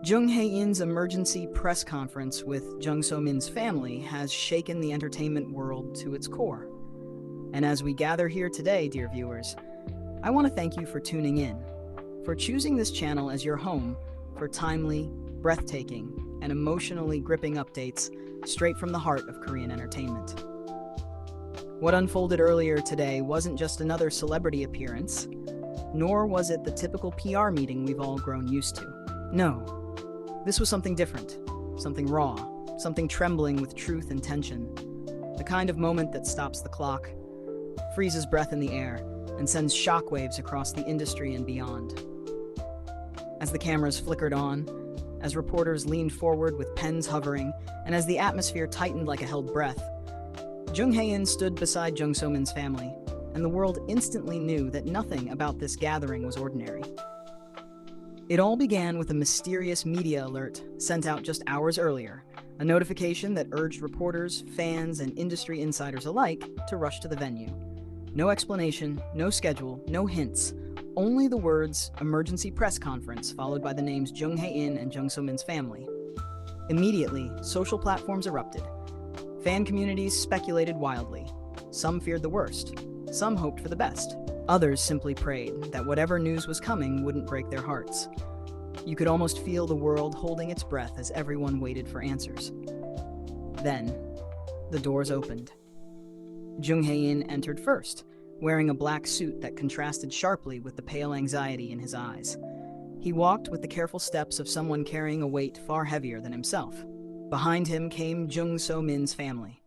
Jung Hae-In's emergency press conference with Jung So-Min's family has shaken the entertainment world to its core. And as we gather here today, dear viewers, I want to thank you for tuning in, for choosing this channel as your home for timely, breathtaking, and emotionally gripping updates straight from the heart of Korean entertainment. What unfolded earlier today wasn't just another celebrity appearance, nor was it the typical PR meeting we've all grown used to. No, this was something different, something raw, something trembling with truth and tension. The kind of moment that stops the clock, freezes breath in the air, and sends shockwaves across the industry and beyond. As the cameras flickered on, as reporters leaned forward with pens hovering, and as the atmosphere tightened like a held breath, Jung Hae-In stood beside Jung So-Min's family, and the world instantly knew that nothing about this gathering was ordinary. It all began with a mysterious media alert sent out just hours earlier, a notification that urged reporters, fans, and industry insiders alike to rush to the venue. No explanation, no schedule, no hints, only the words "emergency press conference" followed by the names Jung Hae-In and Jung So-Min's family. Immediately, social platforms erupted. Fan communities speculated wildly. Some feared the worst. Some hoped for the best. Others simply prayed that whatever news was coming wouldn't break their hearts. You could almost feel the world holding its breath as everyone waited for answers. Then, the doors opened. Jung Hae-In entered first, wearing a black suit that contrasted sharply with the pale anxiety in his eyes. He walked with the careful steps of someone carrying a weight far heavier than himself. Behind him came Jung So-Min's family.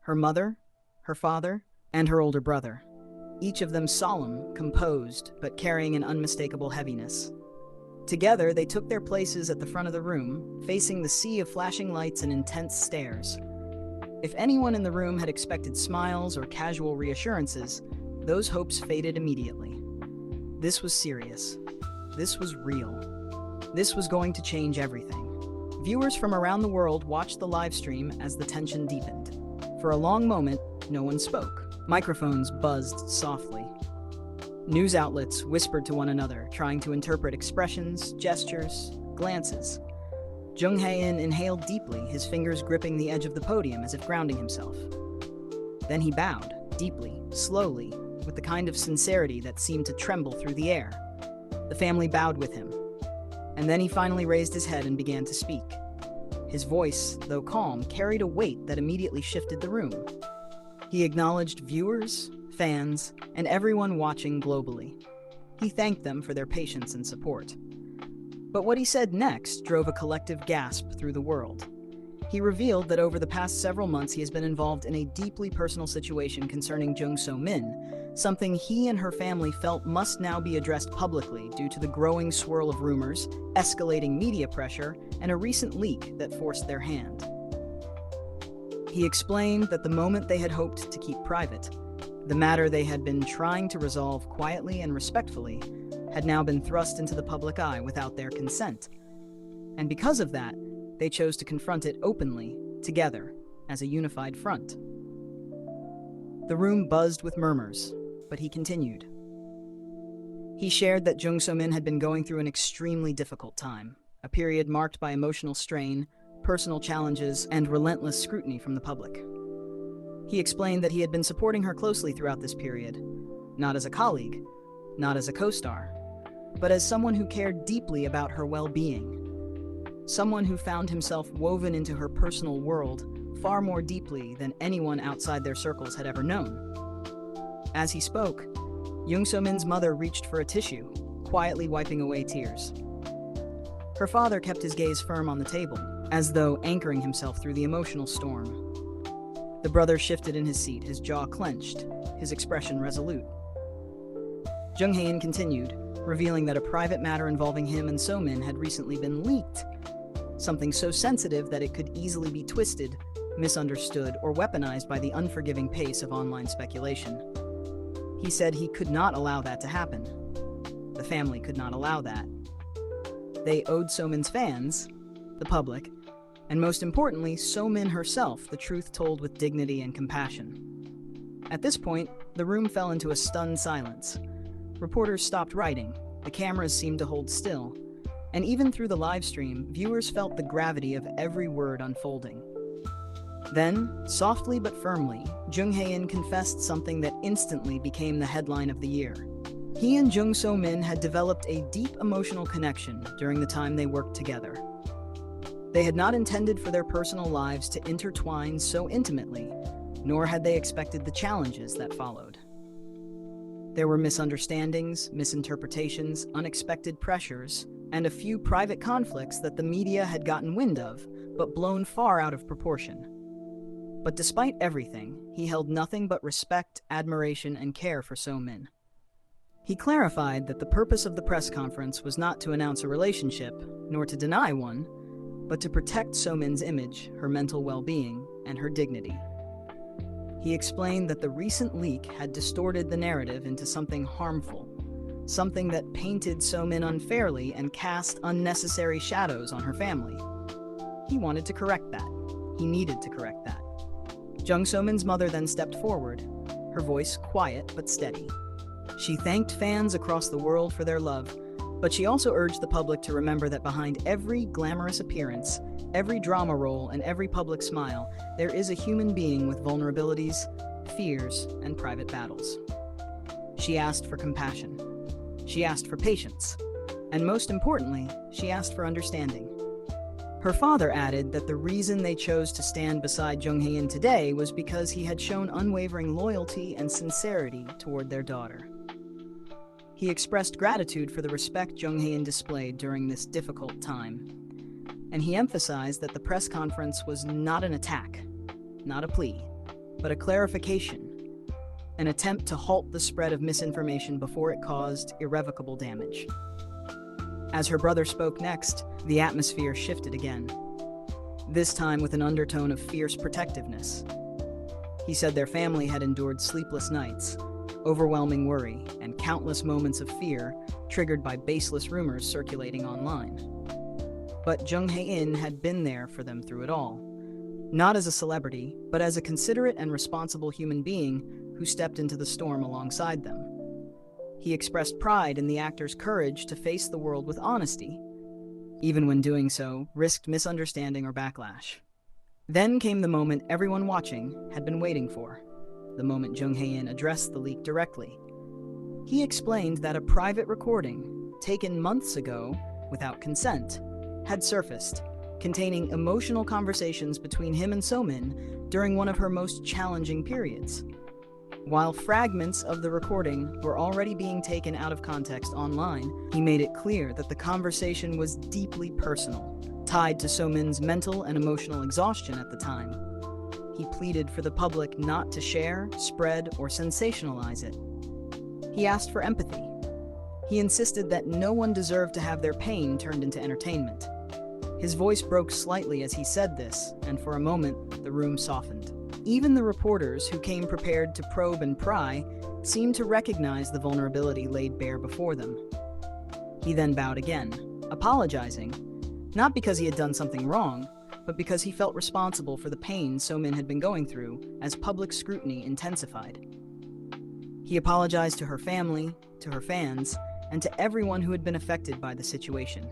Her mother, her father, and her older brother. Each of them solemn, composed, but carrying an unmistakable heaviness. Together, they took their places at the front of the room, facing the sea of flashing lights and intense stares. If anyone in the room had expected smiles or casual reassurances, those hopes faded immediately. This was serious. This was real. This was going to change everything. Viewers from around the world watched the live stream as the tension deepened. For a long moment, no one spoke. Microphones buzzed softly. News outlets whispered to one another, trying to interpret expressions, gestures, glances. Jung Hae-In inhaled deeply, his fingers gripping the edge of the podium as if grounding himself. Then he bowed, deeply, slowly, with the kind of sincerity that seemed to tremble through the air. The family bowed with him. And then he finally raised his head and began to speak. His voice, though calm, carried a weight that immediately shifted the room. He acknowledged viewers, fans, and everyone watching globally. He thanked them for their patience and support. But what he said next drove a collective gasp through the world. He revealed that over the past several months he has been involved in a deeply personal situation concerning Jung So-Min, something he and her family felt must now be addressed publicly due to the growing swirl of rumors, escalating media pressure, and a recent leak that forced their hand. He explained that the moment they had hoped to keep private, the matter they had been trying to resolve quietly and respectfully, had now been thrust into the public eye without their consent. And because of that, they chose to confront it openly, together, as a unified front. The room buzzed with murmurs, but he continued. He shared that Jung So-Min had been going through an extremely difficult time, a period marked by emotional strain, personal challenges, and relentless scrutiny from the public. He explained that he had been supporting her closely throughout this period, not as a colleague, not as a co-star, but as someone who cared deeply about her well-being. Someone who found himself woven into her personal world far more deeply than anyone outside their circles had ever known. As he spoke, Jung So-Min's mother reached for a tissue, quietly wiping away tears. Her father kept his gaze firm on the table, as though anchoring himself through the emotional storm. The brother shifted in his seat, his jaw clenched, his expression resolute. Jung Hae-In continued, revealing that a private matter involving him and So-Min had recently been leaked, something so sensitive that it could easily be twisted, misunderstood, or weaponized by the unforgiving pace of online speculation. He said he could not allow that to happen. The family could not allow that. They owed So-Min's fans, the public, and most importantly, So-Min herself, the truth told with dignity and compassion. At this point, the room fell into a stunned silence. Reporters stopped writing, the cameras seemed to hold still, And even through the live stream, viewers felt the gravity of every word unfolding. Then, softly but firmly, Jung Hae-In confessed something that instantly became the headline of the year. He and Jung So-Min had developed a deep emotional connection during the time they worked together. They had not intended for their personal lives to intertwine so intimately, nor had they expected the challenges that followed. There were misunderstandings, misinterpretations, unexpected pressures, and a few private conflicts that the media had gotten wind of, but blown far out of proportion. But despite everything, he held nothing but respect, admiration, and care for So-Min. He clarified that the purpose of the press conference was not to announce a relationship, nor to deny one, but to protect So-Min's image, her mental well-being, and her dignity. He explained that the recent leak had distorted the narrative into something harmful, something that painted So-Min unfairly and cast unnecessary shadows on her family. He wanted to correct that. He needed to correct that. Jung So-Min's mother then stepped forward, her voice quiet but steady. She thanked fans across the world for their love, but she also urged the public to remember that behind every glamorous appearance, every drama role, and every public smile, there is a human being with vulnerabilities, fears, and private battles. She asked for compassion. She asked for patience. And most importantly, she asked for understanding. Her father added that the reason they chose to stand beside Jung Hae-In today was because he had shown unwavering loyalty and sincerity toward their daughter. He expressed gratitude for the respect Jung Hae-In displayed during this difficult time. And he emphasized that the press conference was not an attack, not a plea, but a clarification, an attempt to halt the spread of misinformation before it caused irrevocable damage. As her brother spoke next, the atmosphere shifted again, this time with an undertone of fierce protectiveness. He said their family had endured sleepless nights, overwhelming worry, and countless moments of fear triggered by baseless rumors circulating online. But Jung Hae-In had been there for them through it all, not as a celebrity, but as a considerate and responsible human being who stepped into the storm alongside them. He expressed pride in the actor's courage to face the world with honesty, even when doing so risked misunderstanding or backlash. Then came the moment everyone watching had been waiting for, the moment Jung Hae-In addressed the leak directly. He explained that a private recording, taken months ago without consent, had surfaced, containing emotional conversations between him and So-Min during one of her most challenging periods. While fragments of the recording were already being taken out of context online, he made it clear that the conversation was deeply personal, tied to So-Min's mental and emotional exhaustion at the time. He pleaded for the public not to share, spread, or sensationalize it. He asked for empathy. He insisted that no one deserved to have their pain turned into entertainment. His voice broke slightly as he said this, and for a moment, the room softened. Even the reporters who came prepared to probe and pry seemed to recognize the vulnerability laid bare before them. He then bowed again, apologizing, not because he had done something wrong, but because he felt responsible for the pain So-Min had been going through as public scrutiny intensified. He apologized to her family, to her fans, and to everyone who had been affected by the situation.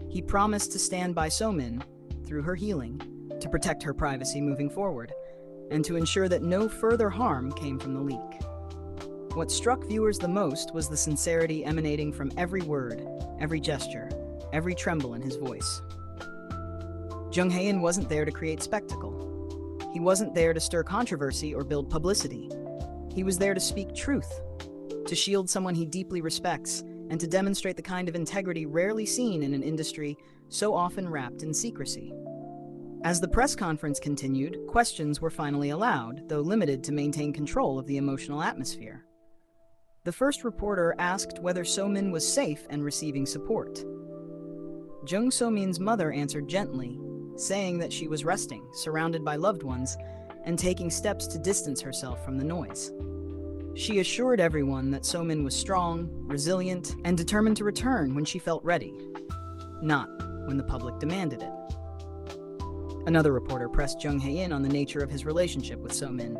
He promised to stand by So-Min through her healing, to protect her privacy moving forward, and to ensure that no further harm came from the leak. What struck viewers the most was the sincerity emanating from every word, every gesture, every tremble in his voice. Jung Hae-In wasn't there to create spectacle. He wasn't there to stir controversy or build publicity. He was there to speak truth, to shield someone he deeply respects, and to demonstrate the kind of integrity rarely seen in an industry so often wrapped in secrecy. As the press conference continued, questions were finally allowed, though limited to maintain control of the emotional atmosphere. The first reporter asked whether So-Min was safe and receiving support. Jung So-Min's mother answered gently, saying that she was resting, surrounded by loved ones, and taking steps to distance herself from the noise. She assured everyone that So-Min was strong, resilient, and determined to return when she felt ready, not when the public demanded it. Another reporter pressed Jung Hae-In on the nature of his relationship with So-Min.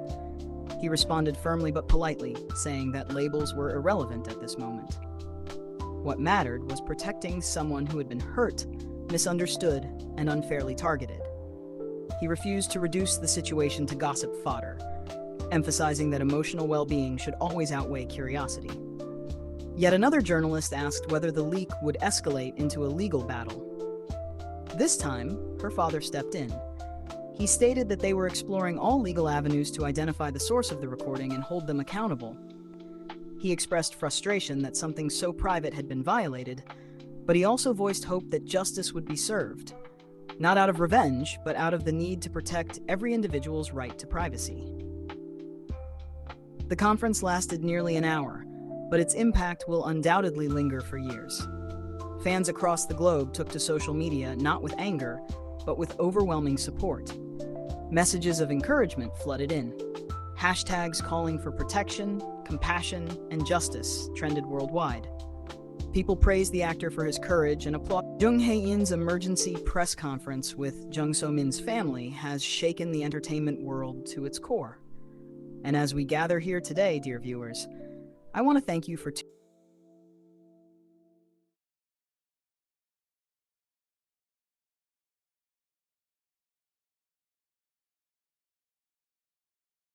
He responded firmly but politely, saying that labels were irrelevant at this moment. What mattered was protecting someone who had been hurt, misunderstood, and unfairly targeted. He refused to reduce the situation to gossip fodder, emphasizing that emotional well-being should always outweigh curiosity. Yet another journalist asked whether the leak would escalate into a legal battle. This time, her father stepped in. He stated that they were exploring all legal avenues to identify the source of the recording and hold them accountable. He expressed frustration that something so private had been violated, but he also voiced hope that justice would be served, not out of revenge, but out of the need to protect every individual's right to privacy. The conference lasted nearly an hour, but its impact will undoubtedly linger for years. Fans across the globe took to social media not with anger, but with overwhelming support. Messages of encouragement flooded in. Hashtags calling for protection, compassion, and justice trended worldwide. People praised the actor for his courage and applauded. Jung Hae-In's emergency press conference with Jung So-Min's family has shaken the entertainment world to its core. And as we gather here today, dear viewers, I want to thank you for